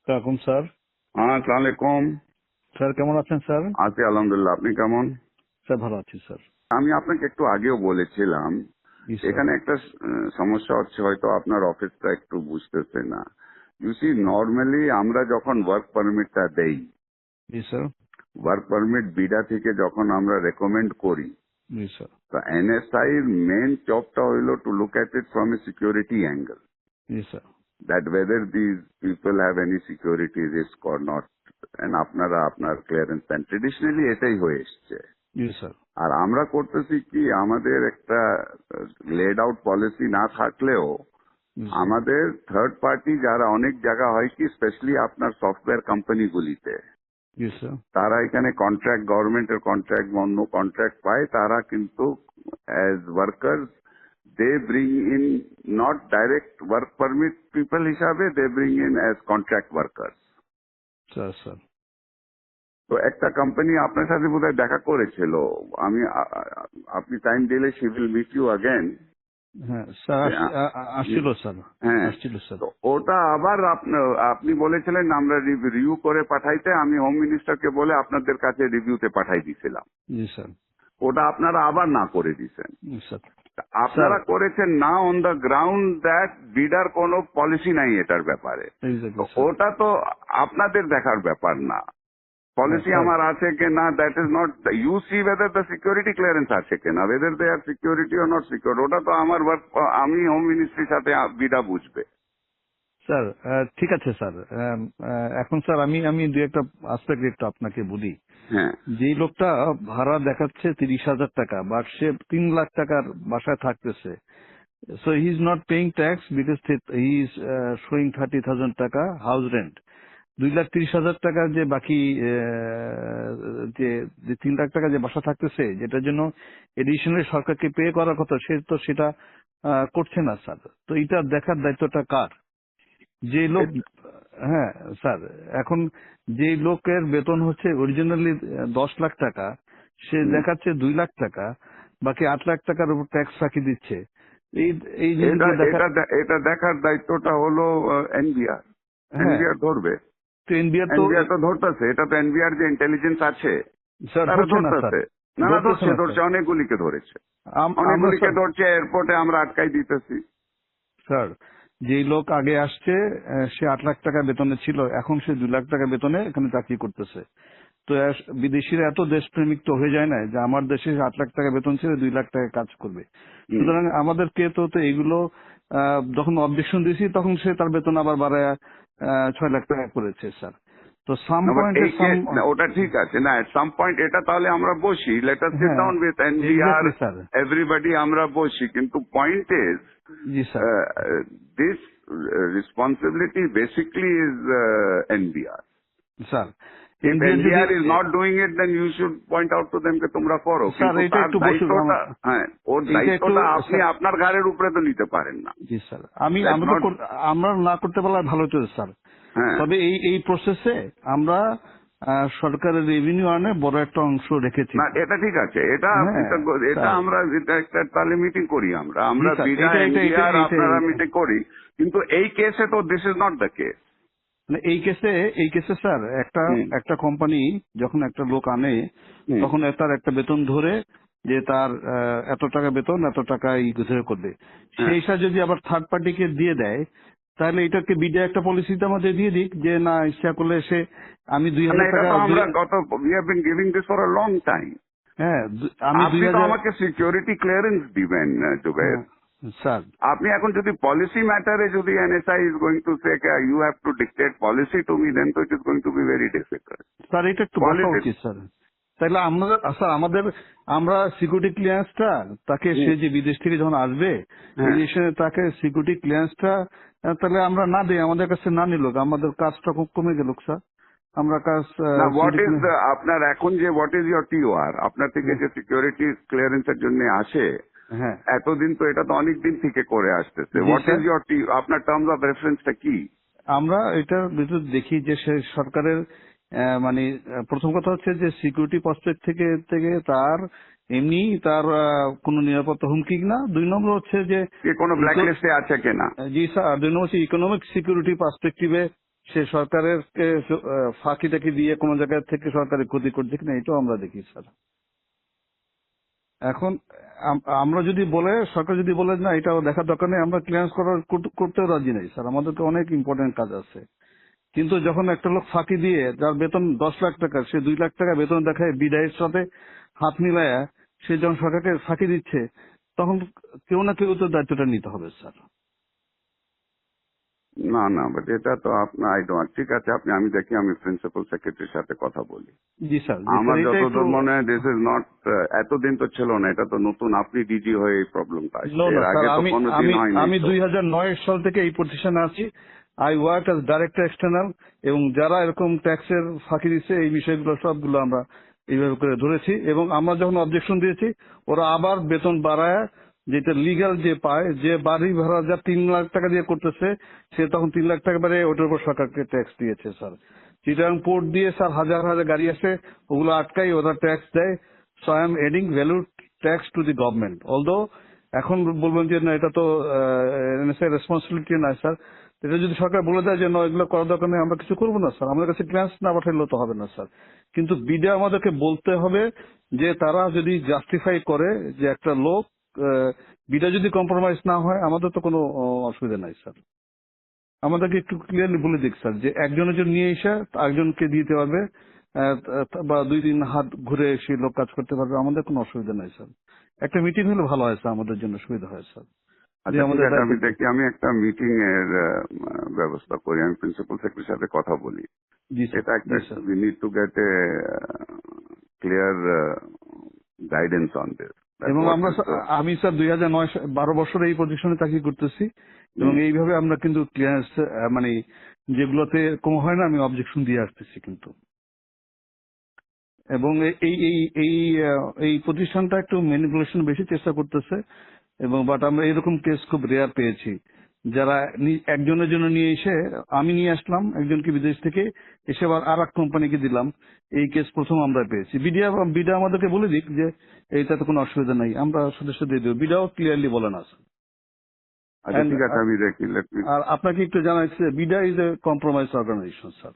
ওয়ালাইকুম স্যার। হ্যাঁ, আসসালামু আলাইকুম। স্যার কেমন আছেন স্যার? আছি আলহামদুলিল্লাহ। আপনি কেমন? স্যার ভালো আছি স্যার। আমি আপনাকে একটু আগেও বলেছিলাম, জি স্যার। এখানে একটা সমস্যা হচ্ছে, হয়তো আপনার অফিসটা একটু বুঝতেছে না। ইউ সি, নর্মালি আমরা যখন ওয়ার্ক পারমিটটা দেই, জি স্যার। ওয়ার্ক পারমিট বিডা থেকে যখন আমরা রেকমেন্ড করি, জি স্যার। তো এনএসআই এর মেন জবটা হইলো to look at it from a security angle, G sir. that whether these people have any security risk or not, and আপনারা আপনার ক্লিয়ারেন্স দেন। ট্রেডিশনালি এটাই হয়ে এসছে। জি স্যার। আর আমরা করতেছি কি, আমাদের একটা লেড আউট পলিসি না থাকলেও জি স্যার। আমাদের থার্ড পার্টি যারা অনেক জায়গা হয় কি, স্পেশালি আপনার সফটওয়্যার কোম্পানিগুলিতে, জি স্যার। তারা এখানে কন্ট্রাক্ট, গভর্নমেন্টের কন্ট্রাক্ট, অন্য কন্ট্রাক্ট পায়, তারা কিন্তু as worker they bring in not direct work permit people হিসাবে, they bring in as contract worker. Sir sir. তো একটা কোম্পানি আপনার সাথে বোধহয় দেখা করেছিল। আমি আপনি টাইম দিলে she will meet you again. হ্যাঁ স্যার আসছিল স্যার। হ্যাঁ, আসছিল স্যার। তো ওটা আবার আপনি বলেছিলেন আমরা রিভিউ করে পাঠাইতে, আমি হোম মিনিস্টারকে বলে আপনাদের কাছে রিভিউতে পাঠাই দিয়েছিলাম। জি স্যার। ওটা আপনারা আবার না করে দিয়েছেন। জি স্যার। স্যার আপনারা করেছেন না অন দ্য গ্রাউন্ড দ্যাট বিডার কোনো পলিসি নাই এটার ব্যাপারে। তো এক্স্যাক্টলি স্যার। ওটা তো আপনাদের দেখার ব্যাপার না। হ্যাঁ পলিসি স্যার। আমার আছে কি না, that is not, you see whether the security clearance আছে কিনা, ওয়েদার দে আর সিকিউরিটি ও নট সিকিউর, ওটা তো আমার ওয়ার্ক, আমি হোম মিনিস্ট্রির সাথে বিডা বুঝবে। স্যার ঠিক আছে স্যার। এখন স্যার আমি আমি দু একটা আসপেক্ট একটু আপনাকে বলি। হ্যাঁ, যেই লোকটা ভাড়া দেখাচ্ছে 30,000 টাকা, বাট সে 3 লাখ টাকার বাসায় থাকতেছে, so he is not paying tax because he is showing 30,000 টাকা হাউস রেন্ট। 2,30,000 টাকা যে বাকি যে যে 3 লাখ টাকা যে বাসা থাকতেছে, যেটার জন্য এডিশনালি সরকারকে পে করার কথা, সে তো সেটা করছে না স্যার। তো এটা দেখার দায়িত্বটা কার? যে লোক, হ্যাঁ স্যার, এখন যে লোকের বেতন হচ্ছে অরিজিনালি 10 লাখ টাকা, সে দেখাচ্ছে 2 লাখ টাকা, বাকি 8 লাখ টাকার উপর ট্যাক্স ফাঁকি দিচ্ছে। এই এই এটা জিনিসগুলো দেখা। এটা এটা দেখার দায়িত্বটা হলো এনবিআর। হ্যাঁ, এনবিআর ধরবে। তো এনবিআর তো এনবিআর তো ধরতেছে, এটা তো এনবিআর যে ইন্টেলিজেন্স আছে স্যার তারা ধরছে না স্যার। ধরতেছে। না না, ধরতেছে ধরছে না স্যার। ধরছে, অনেকগুলিকে ধরেছে, আমরা অনেকগুলিকে স্যার, ধরছে, এয়ারপোর্টে আমরা আটকাই দিতেছি। স্যার যেই লোক আগে আসছে সে 8 লাখ টাকা বেতনে ছিল, এখন সে 2 লাখ টাকা বেতনে এখানে চাকরি করতেছে। তো বিদেশিরা এত দেশপ্রেমিক তো হয়ে যায় না যে আমার দেশে 8 লাখ টাকা বেতন ছিল 2 লাখ টাকা কাজ করবে। হুম। সুতরাং আমাদেরকে তো তো এইগুলো যখন অবজেকশন দিয়েছি তখন সে তার বেতন আবার বাড়ায় 6 লাখ টাকা করেছে স্যার। তো সাম না, বাট পয়েন্টে এই সাম। ওটা ঠিক আছে না, এট সাম পয়েন্ট এটা তাহলে আমরা বসি, লেট আস সিট হ্যাঁ down with NBR, exactly sir. Everybody আমরা বসি, কিন্তু point is G sir. This responsibility basically is NBR. Sir If NBR যদি, NBR is not doing it, then you should point out to them যে তোমরা করো, sir কিন্তু এটা তার একটু বসুক, দায়িত্বটা, হ্যাঁ, ওর এটা একটু দায়িত্বটা আপনি স্যার। আপনার ঘাড়ের উপরে তো নিতে পারেন না। জি স্যার, আমি That's আমরা তো not, আমরা না করতে পারলে ভালো হতো স্যার। হ্যাঁ, তবে এই এই প্রসেসে আমরা সরকারের রেভিনিউ আনে বড় একটা অংশ রেখেছি। না এটা ঠিক আছে, এটা হ্যাঁ এটা এটা স্যার। আমরা, এটা একটা তাহলে মিটিং করি আমরা, জি আমরা স্যার, বিডা এটা এটা এটা এনবিআর এটা আপনারা মিটিং করি, কিন্তু এই কেসে তো this is not the case. মানে এই কেসে স্যার একটা হুম, একটা কোম্পানি যখন একটা লোক আনে, হুম, তখন তার একটা বেতন ধরে যে তার এত টাকা বেতন, এত টাকা ধরে করবে, হ্যাঁ। সেইটা যদি আবার থার্ড পার্টিকে দিয়ে দেয়, তাহলে এটাকে বিডা একটা পলিসিতে আমাদের দিয়ে দিক যে না, ইচ্ছা করলে সে আমি না, 2,000 এটা টাকা তো আমরা গত, we have been giving this for a long time. হ্যাঁ আমি আপনি তো 2,000। আমাকে সিকিউরিটি ক্লিয়ারেন্স দিবেন জুবের। হ্যাঁ স্যার। আপনি এখন যদি পলিসি ম্যাটারে যদি NSI is going to say you have to dictate policy to me, then তো it is going to be very difficult. Sir এটা একটু বসা পলিটিক্স, উচিত স্যার। তাহলে আমরা স্যার আমাদের আমরা সিকিউরিটি ক্লিয়ারেন্সটা তাকে, সে যে বিদেশ থেকে যখন আসবে হ্যাঁ, এসে তাকে সিকিউরিটি ক্লিয়ারেন্সটা তাহলে আমরা না দিই, আমাদের কাছে না নিল, আমাদের কাজটা খুব কমে গেল স্যার। আমরা কাজ না, হোয়াট সিকিউরিটি ইজ আপনার এখন যে হোয়াট ইজ ইয়োর টিওআর, আপনার থেকে যে সিকিউরিটি ক্লিয়ারেন্সের জন্য আসে, হ্যাঁ এতদিন তো এটা তো অনেক দিন থেকে করে আসতেছে, জি হোয়াট ইজ স্যার। ইয়োর আপনার টার্মস অফ রেফারেন্সটা কি? আমরা এটার ভিতর দেখি যে সে সরকারের মানে প্রথম কথা হচ্ছে যে সিকিউরিটি পার্সপেক্ট থেকে থেকে তার এমনি তার কোনো নিরাপত্তা হুমকি না। 2 নম্বর হচ্ছে যে কোনো ব্ল্যাক লিস্টে আছে কিনা? জি স্যার, 2 নম্বর হচ্ছে ইকোনমিক সিকিউরিটি পার্সপেক্টিভে সে সরকারের ফাঁকি টাকি দিয়ে কোনো জায়গা থেকে সরকারের ক্ষতি করছে কিনা এটাও আমরা দেখি স্যার। এখন আমরা যদি বলে, সরকার যদি বলে না এটা দেখার দরকার নেই, আমরা ক্লিয়ারেন্স করতেও রাজি নেই স্যার, আমাদেরকে অনেক ইম্পর্টেন্ট কাজ আছে। কিন্তু যখন একটা লোক ফাঁকি দিয়ে, যার বেতন 10 লাখ টাকা, সে 2 লাখ টাকা বেতন দেখায় বিদায়ের সাথে হাত মিলায়া সে যখন সরকারকে ফাঁকি দিচ্ছে, তখন কেউ না কেউ তো দায়িত্বটা নিতে হবে স্যার। না না, বাট এটা তো আপনার ঠিক আছে, আমি দেখি, আমি প্রিন্সিপাল সেক্রেটারির সাথে কথা বলি। জি স্যার, আমার এটা একটু যতদূর মনে হয় দিস ইজ নট, এতদিন তো ছিল না, এটা তো নতুন, আপনি ডিজি হয়ে এই প্রবলেমটা আসছে, এর স্যার, আগে তো কোনোদিন হয়নি। আমি তো 2009 সাল থেকে এই প্রতিষ্ঠানে আছি। I work as director external, এবং যারা এরকম ট্যাক্সের ফাঁকি দিচ্ছে এই বিষয়গুলো সবগুলো আমরা এইভাবে করে ধরেছি, এবং আমরা যখন অবজেকশন দিয়েছি ওরা আবার বেতন বাড়ায়, যেটা লিগ্যাল যে পায়, যে বাড়ি ভাড়া যা 3 লাখ টাকা দিয়ে করতেছে সে তখন 3 লাখ টাকা বাড়ে ওটার উপর সরকারকে ট্যাক্স দিয়েছে স্যার। চিটাগাং পোর্ট দিয়ে স্যার হাজার হাজার গাড়ি আসে, ওগুলো আটকাই, ওরা ট্যাক্স দেয়। So I am adding value tax to the government. Although এখন বলবেন যে না এটা তো এনএসআই রেসপন্সিবিলিটি না স্যার, এটা যদি সরকার বলে দেয় যে না এগুলো করার দরকার নেই, আমরা কিছু করবো না স্যার, আমাদের কাছে ক্লিয়ারেন্স না পাঠাইলেও তো হবে না স্যার। কিন্তু বিডা আমাদেরকে বলতে হবে যে তারা যদি জাস্টিফাই করে যে একটা লোক বিডা যদি কম্প্রোমাইজ না হয়, আমাদের তো কোনো অসুবিধা নাই স্যার। আমাদেরকে একটু ক্লিয়ারলি বলে দিক স্যার যে একজনের জন্য নিয়ে এসে আরেকজনকে দিতে পারবে, বা 2-3 হাত ঘুরে এসে লোক কাজ করতে পারবে, আমাদের কোনো অসুবিধা নাই স্যার। একটা মিটিং হলে ভালো হয় স্যার, আমাদের জন্য সুবিধা হয় স্যার। যে আচ্ছা ঠিক আমাদের আছে, আমি দেখি, আমি একটা মিটিং এর ব্যবস্থা করি, আমি প্রিন্সিপাল সেক্রেটারির সাথে কথা বলি। জি স্যার, এটা একটা, জি sir. We need to get a clear guidance on this. এবং আমি স্যার 12 বছর এই পজিশনে চাকরি করতেছি, এবং এইভাবে আমরা কিন্তু ক্লিয়ারেন্স মানে যেগুলোতে কম হয় না আমি অবজেকশন দিয়ে আসতেছি কিন্তু। এবং এই এই এই এই প্রতিষ্ঠানটা একটু ম্যানিপুলেশন বেশি চেষ্টা করতেছে, এবং বাট আমরা এরকম কেস খুব রেয়ার পেয়েছি, যারা একজনের জন্য নিয়ে এসে, আমি নিয়ে আসলাম একজনকে বিদেশ থেকে, এসে আবার আর এক কোম্পানিকে দিলাম, এই কেস প্রথম আমরা পেয়েছি। বিডা আমাদেরকে বলে দিক যে এইটাতে কোনো অসুবিধা নাই, আমরা সদস্য দিয়ে দেবো, বিডাও ক্লিয়ারলি বলে না। আচ্ছা ঠিক আছে, আমি দেখি, লেট মি। আর আপনাকে একটু জানাচ্ছি, BIDA is a compromise organisation sir,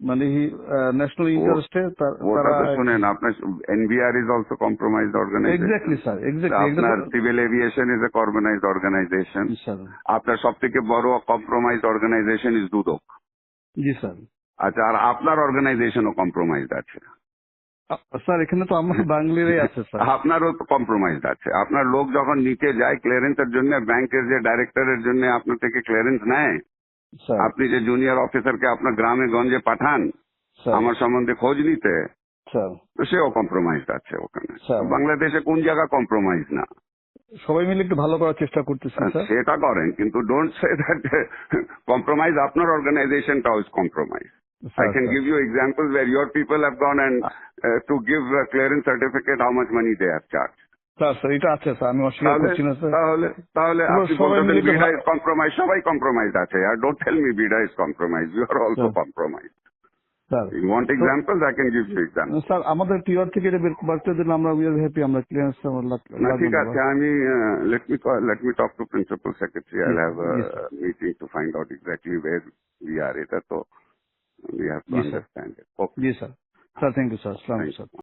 মানে ন্যাশনাল ইন্টারেস্টে ওটা তো শুনেন, আপনার NBR is also compromised organisation. Exactly sir, আপনার exactly civil aviation is a compromised organisation. Sir. আপনার সব থেকে বড় কম্প্রোমাইজড অর্গানাইজেশন ইজ দুদক। জি স্যার। আচ্ছা, আর আপনার অর্গানাইজেশনও কম্প্রোমাইজড আছে। স্যার এখানে তো আমার বাঙালিরাই আছে স্যার। আপনারও তো কম্প্রোমাইজড আছে। আপনার লোক যখন নিচে যায় ক্লিয়ারেন্সের জন্য, ব্যাংকের যে ডাইরেক্টরের জন্য আপনার থেকে ক্লিয়ারেন্স নেয়, স্যার, আপনি যে জুনিয়র অফিসারকে আপনার গ্রামে গঞ্জে পাঠান স্যার, আমার সম্বন্ধে খোঁজ নিতে, স্যার, তো সেও কম্প্রোমাইজড আছে ওখানে। স্যার, বাংলাদেশে কোন জায়গা কম্প্রোমাইজ না? সবাই মিলে একটু ভালো করার চেষ্টা করতেছি স্যার। সেটা করেন, কিন্তু ডোন্ট সে দ্যাট কম্প্রোমাইজ আপনার অর্গানাইজেশনটাও is compromise. I can give you examples where your people have gone and to give a clearance certificate, how much money they have charged. Sir এটা আছে স্যার, আমি অস্বীকার করছি না স্যার। তাহলে আপনি সবাই বলতেছেন মিলে বিডা ইজ কম্প্রোমাইজ, সবাই কম্প্রোমাইজ আছে। আর don't tell me BIDA is compromise, you are also compromise. Sir, you want examples, I can give you example. Sir আমাদের টিআর থেকে এটা বাড়তে দিলে আমরা উই আর হ্যাপি, আমরা ক্লিয়ারেন্স না ঠিক আছে, আমি let me talk to principal secretary. I'll have a meeting to find out exactly where we are. এটা তো we have to understand it. Okay. জি sir. Sir thank you sir, আসসালামু আলাইকুম স্যার।